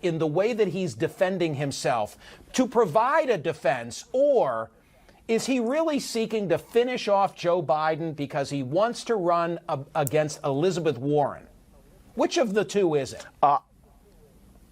in the way that he's defending himself to provide a defense, or is he really seeking to finish off Joe Biden because he wants to run against Elizabeth Warren? Which of the two is it?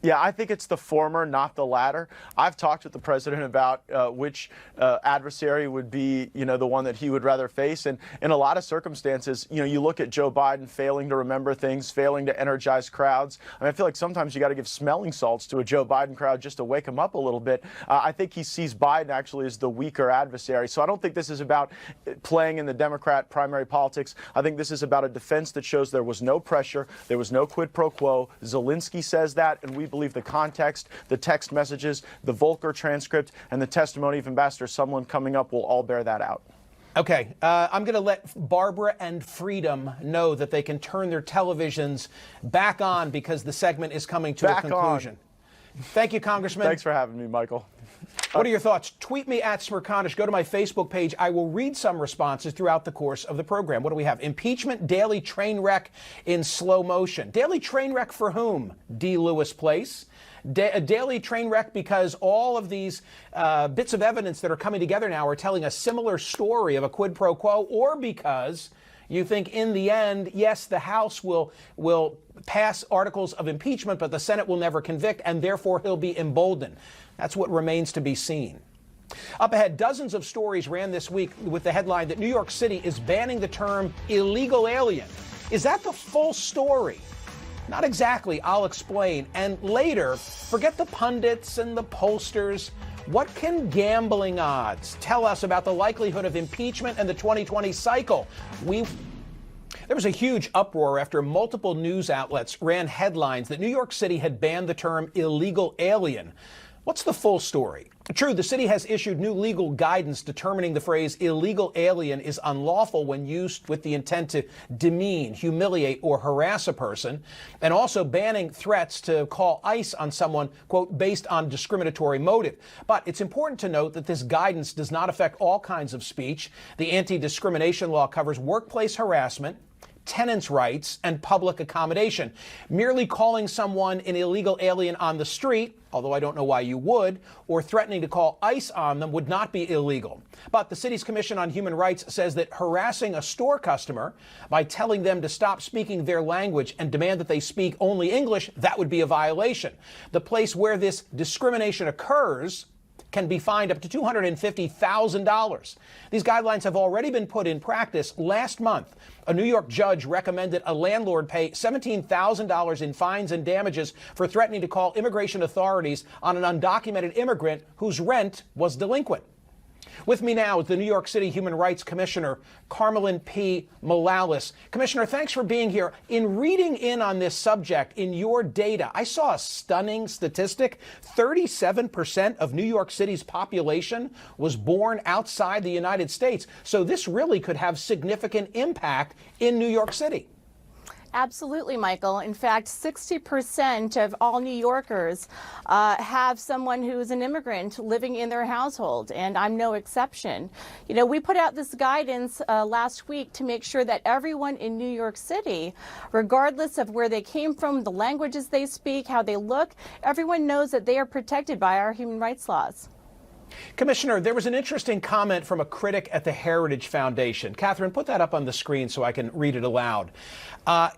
Yeah, I think it's the former, not the latter. I've talked with the president about which adversary would be, the one that he would rather face. And in a lot of circumstances, you look at Joe Biden failing to remember things, failing to energize crowds. I feel like sometimes you got to give smelling salts to a Joe Biden crowd just to wake him up a little bit. I think he sees Biden actually as the weaker adversary. So I don't think this is about playing in the Democrat primary politics. I think this is about a defense that shows there was no pressure, there was no quid pro quo. Zelensky says that, and we believe the context, the text messages, the Volcker transcript, and the testimony of Ambassador Sondland coming up will all bear that out. Okay, I'm going to let Barbara and Freedom know that they can turn their televisions back on because the segment is coming to a conclusion. Thank you, Congressman. Thanks for having me, Michael. What are your thoughts? Tweet me at Smerconish. Go to my Facebook page. I will read some responses throughout the course of the program. What do we have? Impeachment daily train wreck in slow motion. Daily train wreck for whom? D. Lewis Place. A daily train wreck because all of these bits of evidence that are coming together now are telling a similar story of a quid pro quo, or because you think in the end, yes, the House will pass articles of impeachment, but the Senate will never convict, and therefore he'll be emboldened. That's what remains to be seen. Up ahead, dozens of stories ran this week with the headline that New York City is banning the term illegal alien. Is that the full story? Not exactly. I'll explain. And later, forget the pundits and the pollsters. What can gambling odds tell us about the likelihood of impeachment and the 2020 cycle? There was a huge uproar after multiple news outlets ran headlines that New York City had banned the term illegal alien. What's the full story? True, the city has issued new legal guidance determining the phrase illegal alien is unlawful when used with the intent to demean, humiliate, or harass a person, and also banning threats to call ICE on someone, quote, based on discriminatory motive. But it's important to note that this guidance does not affect all kinds of speech. The anti-discrimination law covers workplace harassment, tenants' rights, and public accommodation. Merely calling someone an illegal alien on the street, although I don't know why you would, or threatening to call ICE on them would not be illegal. But the city's Commission on Human Rights says that harassing a store customer by telling them to stop speaking their language and demand that they speak only English, that would be a violation. The place where this discrimination occurs can be fined up to $250,000. These guidelines have already been put in practice. Last month, a New York judge recommended a landlord pay $17,000 in fines and damages for threatening to call immigration authorities on an undocumented immigrant whose rent was delinquent. With me now is the New York City Human Rights Commissioner, Carmelyn P. Morales. Commissioner, thanks for being here. In reading in on this subject, in your data, I saw a stunning statistic. 37% of New York City's population was born outside the United States. So this really could have significant impact in New York City. Absolutely, Michael. In fact, 60% of all New Yorkers have someone who is an immigrant living in their household, and I'm no exception. You know, we put out this guidance last week to make sure that everyone in New York City, regardless of where they came from, the languages they speak, how they look, everyone knows that they are protected by our human rights laws. Commissioner, there was an interesting comment from a critic at the Heritage Foundation. Catherine, put that up on the screen so I can read it aloud.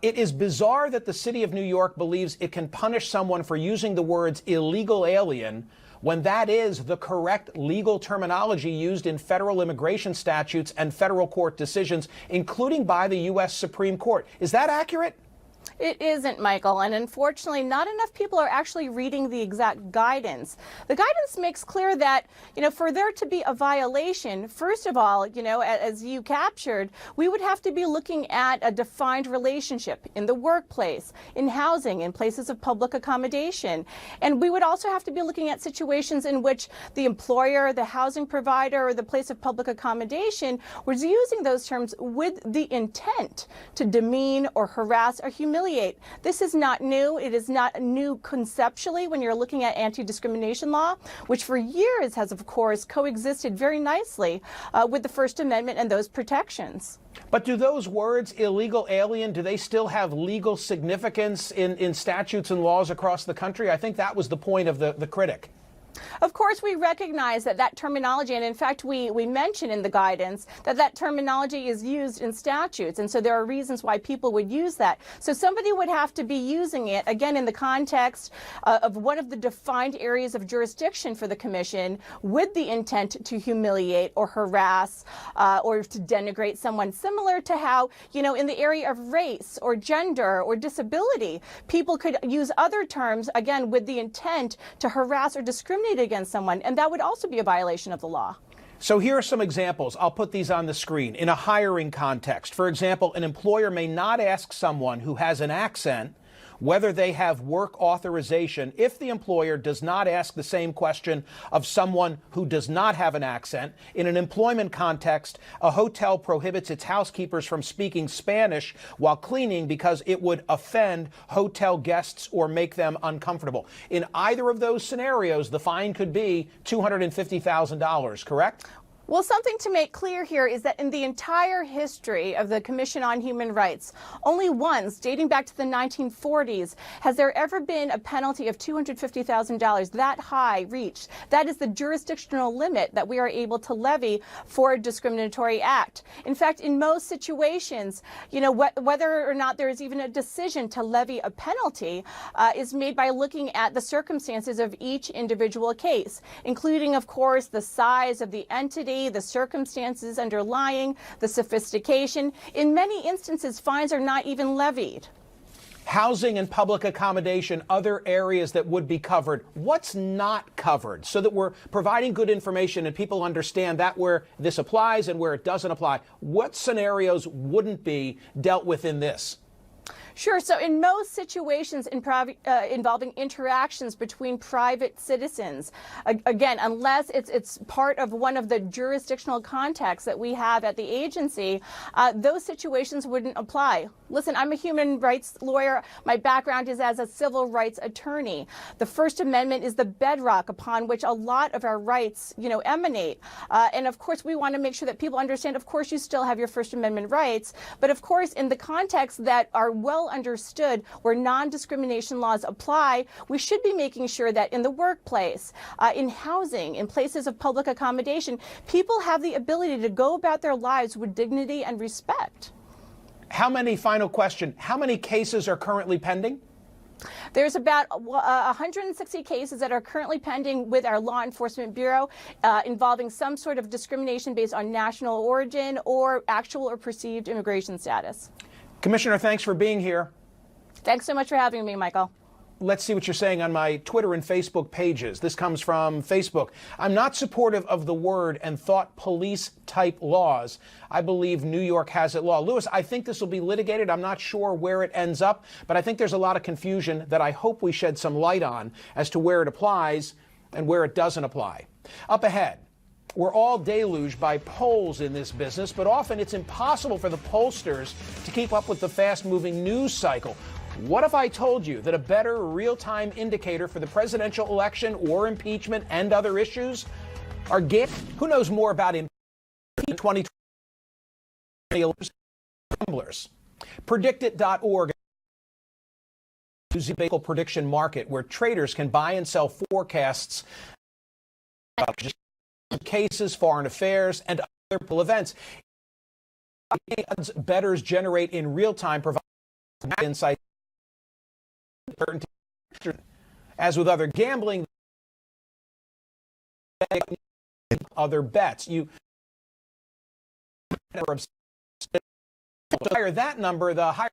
It is bizarre that the city of New York believes it can punish someone for using the words illegal alien when that is the correct legal terminology used in federal immigration statutes and federal court decisions, including by the U.S. Supreme Court. Is that accurate? It isn't, Michael, and unfortunately not enough people are actually reading the exact guidance. The guidance makes clear that, for there to be a violation, first of all, as you captured, we would have to be looking at a defined relationship in the workplace, in housing, in places of public accommodation. And we would also have to be looking at situations in which the employer, the housing provider, or the place of public accommodation was using those terms with the intent to demean or harass or humiliate humiliate. This is not new. It is not new conceptually when you're looking at anti-discrimination law, which for years has, of course, coexisted very nicely with the First Amendment and those protections. But do those words, illegal alien, do they still have legal significance in statutes and laws across the country? I think that was the point of the critic. Of course, we recognize that terminology, and in fact, we mention in the guidance that terminology is used in statutes, and so there are reasons why people would use that. So somebody would have to be using it, again, in the context of one of the defined areas of jurisdiction for the Commission with the intent to humiliate or harass or to denigrate someone, similar to how, in the area of race or gender or disability, people could use other terms, again, with the intent to harass or discriminate against someone, and that would also be a violation of the law. So here are some examples. I'll put these on the screen. In a hiring context, for example, an employer may not ask someone who has an accent whether they have work authorization if the employer does not ask the same question of someone who does not have an accent. In an employment context, a hotel prohibits its housekeepers from speaking Spanish while cleaning because it would offend hotel guests or make them uncomfortable. In either of those scenarios, the fine could be $250,000, correct? Well, something to make clear here is that in the entire history of the Commission on Human Rights, only once, dating back to the 1940s, has there ever been a penalty of $250,000 that high reached. That is the jurisdictional limit that we are able to levy for a discriminatory act. In fact, in most situations, whether or not there is even a decision to levy a penalty is made by looking at the circumstances of each individual case, including, of course, the size of the entity, the circumstances underlying, the sophistication. In many instances, fines are not even levied. Housing and public accommodation, other areas that would be covered. What's not covered so that we're providing good information and people understand that where this applies and where it doesn't apply? What scenarios wouldn't be dealt with in this? Sure. So in most situations involving interactions between private citizens, again, unless it's part of one of the jurisdictional contexts that we have at the agency, those situations wouldn't apply. Listen, I'm a human rights lawyer. My background is as a civil rights attorney. The First Amendment is the bedrock upon which a lot of our rights, emanate. And of course, we want to make sure that people understand, of course, you still have your First Amendment rights. But of course, in the context that are well understood where non-discrimination laws apply, we should be making sure that in the workplace, in housing, in places of public accommodation, people have the ability to go about their lives with dignity and respect. Final question, how many cases are currently pending? There's about 160 cases that are currently pending with our law enforcement bureau involving some sort of discrimination based on national origin or actual or perceived immigration status. Commissioner, thanks for being here. Thanks so much for having me, Michael. Let's see what you're saying on my Twitter and Facebook pages. This comes from Facebook. I'm not supportive of the word and thought police type laws. I believe New York has it law. Lewis, I think this will be litigated. I'm not sure where it ends up, but I think there's a lot of confusion that I hope we shed some light on as to where it applies and where it doesn't apply. Up ahead, we're all deluged by polls in this business, but often it's impossible for the pollsters to keep up with the fast-moving news cycle. What if I told you that a better real-time indicator for the presidential election or impeachment and other issues are who knows more about impeachment 2020 gamblers? Predictit.org is a prediction market where traders can buy and sell forecasts about cases, foreign affairs, and other political events. Bettors generate in real time provide insight. As with other gambling, other bets, the higher that number, the higher.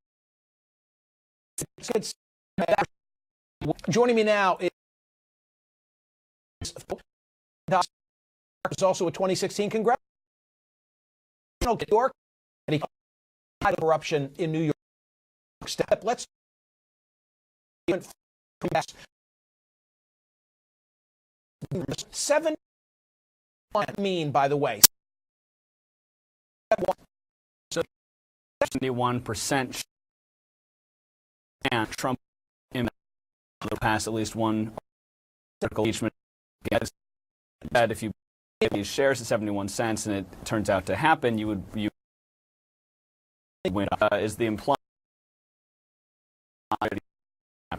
Joining me now is also a 2016 congressional New York and corruption in New York. Let's 7 mean, by the way. 71% and Trump in the past at least one impeachment. That if you get these shares at 71 cents and it turns out to happen, you would win. Is the implied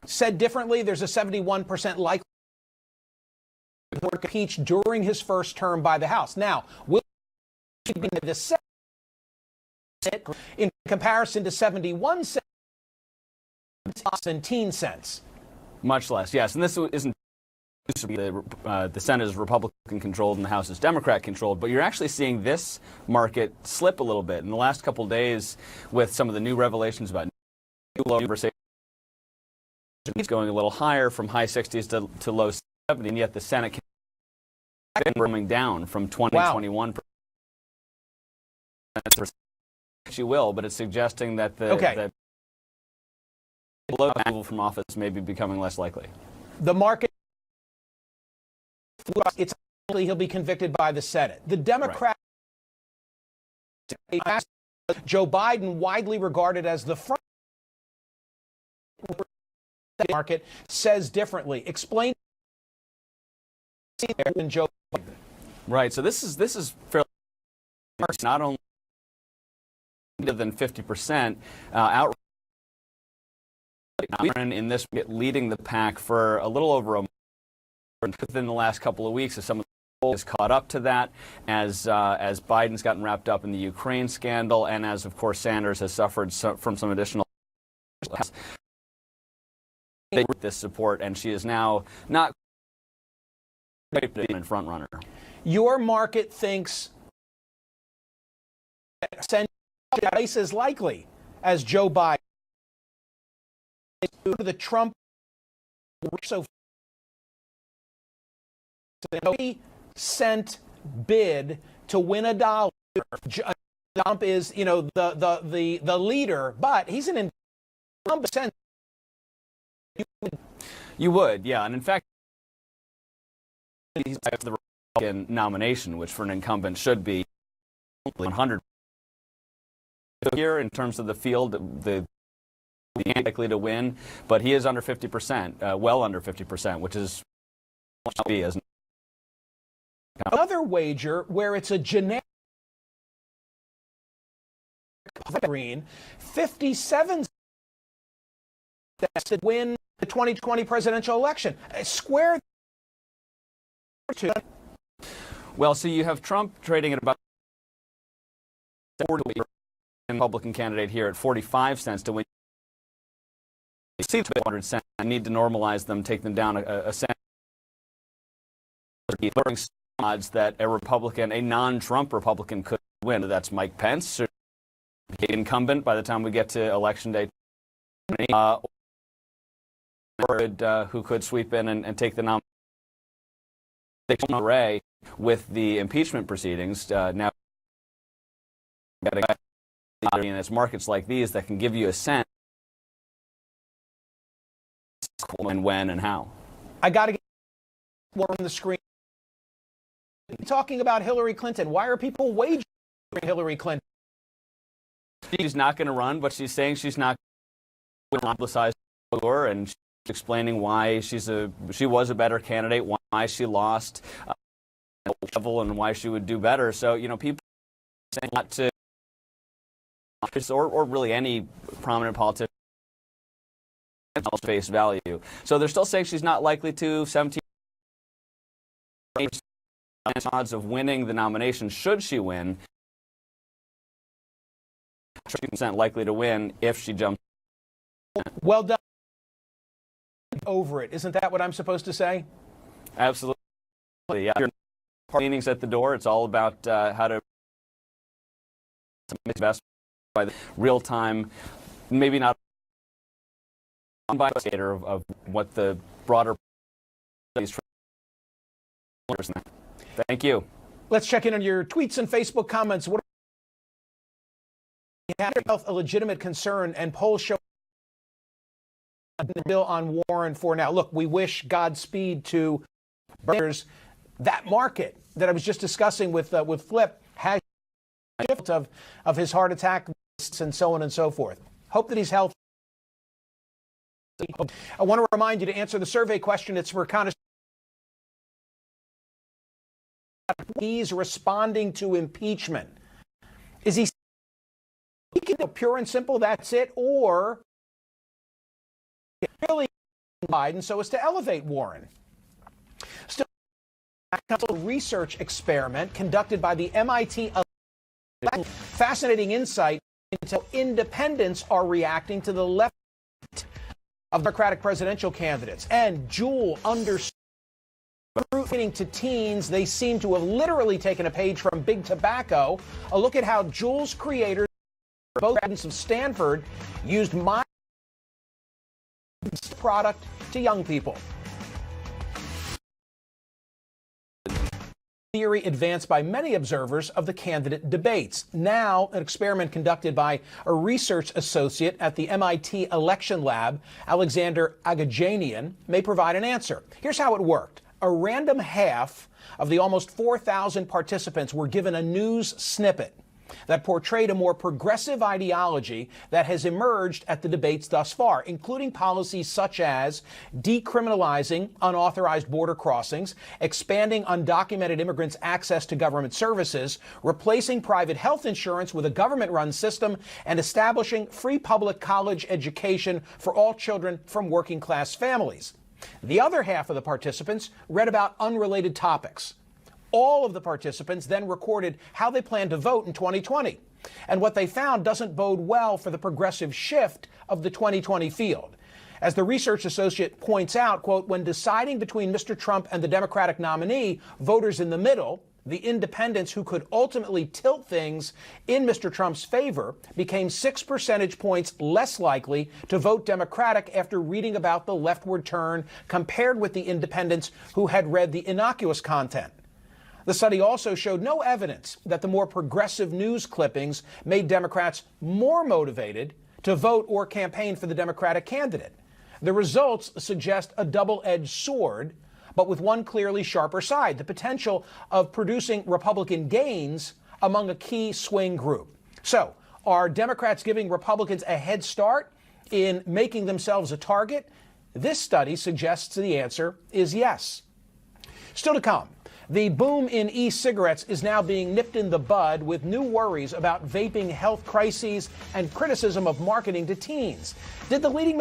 Said differently, there's a 71% likelihood to impeach during his first term by the House. Now, will he be in the Senate in comparison to 71 cents, 17 cents? Much less, yes. And this isn't the Senate is Republican controlled and the House is Democrat controlled, but you're actually seeing this market slip a little bit in the last couple of days with some of the new revelations about it's going a little higher from high 60s to low 70s, and yet the Senate is coming down from 20-21%. She will, but it's suggesting that that removal from office may be becoming less likely. The market, it's likely he'll be convicted by the Senate. The Democrat, Joe Biden, widely regarded as the front market, says differently. Explain Joe Biden. Right. So this is fairly not only than 50% out in this leading the pack for a little over a month within the last couple of weeks as some of the polls caught up to that as Biden's gotten wrapped up in the Ukraine scandal and as of course Sanders has suffered from some additional this support, and she is now not in front runner. Your market thinks twice as likely as Joe Biden. The Trump so 30-cent bid to win $1. Trump is, the leader, but he's an incumbent. You would, yeah, and in fact, he's the Republican nomination, which for an incumbent should be 100. Here, in terms of the field, the likely to win, but he is under 50%, well under 50%, which is as another wager where it's a generic green 57 to win the 2020 presidential election. Square two. Well, so you have Trump trading at about 40, Republican candidate here at 45 cents to win. See 200 cents. I need to normalize them, take them down a cent. Odds that a Republican, a non-Trump Republican, could win. That's Mike Pence, or the incumbent by the time we get to election day, who could sweep in and take the nomination array with the impeachment proceedings. Now, and it's markets like these that can give you a sense and when and how. I got to get more on the screen. Talking about Hillary Clinton. Why are people wagering Hillary Clinton? She's not going to run, but she's saying she's not going to publicize her, and she's explaining why she was a better candidate, why she lost level, and why she would do better. So people saying not to, or really any prominent politician face value. So they're still saying she's not likely to. 17 odds of winning the nomination should she win. 30% likely to win if she jumps. Well done. Over it. Isn't that what I'm supposed to say? Absolutely. Yeah. Meetings at the door. It's all about how to make the best by the real time, maybe not by of what the broader. Thank you. Let's check in on your tweets and Facebook comments. What health a legitimate concern, and polls show the bill on Warren for now. Look, we wish Godspeed to Berger's. That market that I was just discussing with Flip has shift of his heart attack and so on and so forth. Hope that he's healthy. I want to remind you to answer the survey question. It's Mercantile. He's responding to impeachment. Is he pure and simple, that's it, or really Biden so as to elevate Warren? Still, a research experiment conducted by the MIT. Fascinating insight into how independents are reacting to the left of Democratic presidential candidates. And Jewel understood to teens, they seem to have literally taken a page from Big Tobacco. A look at how Jewel's creators, both students of Stanford, used my product to young people. Theory advanced by many observers of the candidate debates. Now, an experiment conducted by a research associate at the MIT Election Lab, Alexander Agajanian, may provide an answer. Here's how it worked. A random half of the almost 4,000 participants were given a news snippet that portrayed a more progressive ideology that has emerged at the debates thus far, including policies such as decriminalizing unauthorized border crossings, expanding undocumented immigrants' access to government services, replacing private health insurance with a government-run system, and establishing free public college education for all children from working-class families. The other half of the participants read about unrelated topics. All of the participants then recorded how they plan to vote in 2020. And what they found doesn't bode well for the progressive shift of the 2020 field. As the research associate points out, quote, when deciding between Mr. Trump and the Democratic nominee, voters in the middle, the independents who could ultimately tilt things in Mr. Trump's favor, became 6 percentage points less likely to vote Democratic after reading about the leftward turn compared with the independents who had read the innocuous content. The study also showed no evidence that the more progressive news clippings made Democrats more motivated to vote or campaign for the Democratic candidate. The results suggest a double-edged sword, but with one clearly sharper side, the potential of producing Republican gains among a key swing group. So, are Democrats giving Republicans a head start in making themselves a target? This study suggests the answer is yes. Still to come. The boom in e-cigarettes is now being nipped in the bud with new worries about vaping health crises and criticism of marketing to teens. Did the leading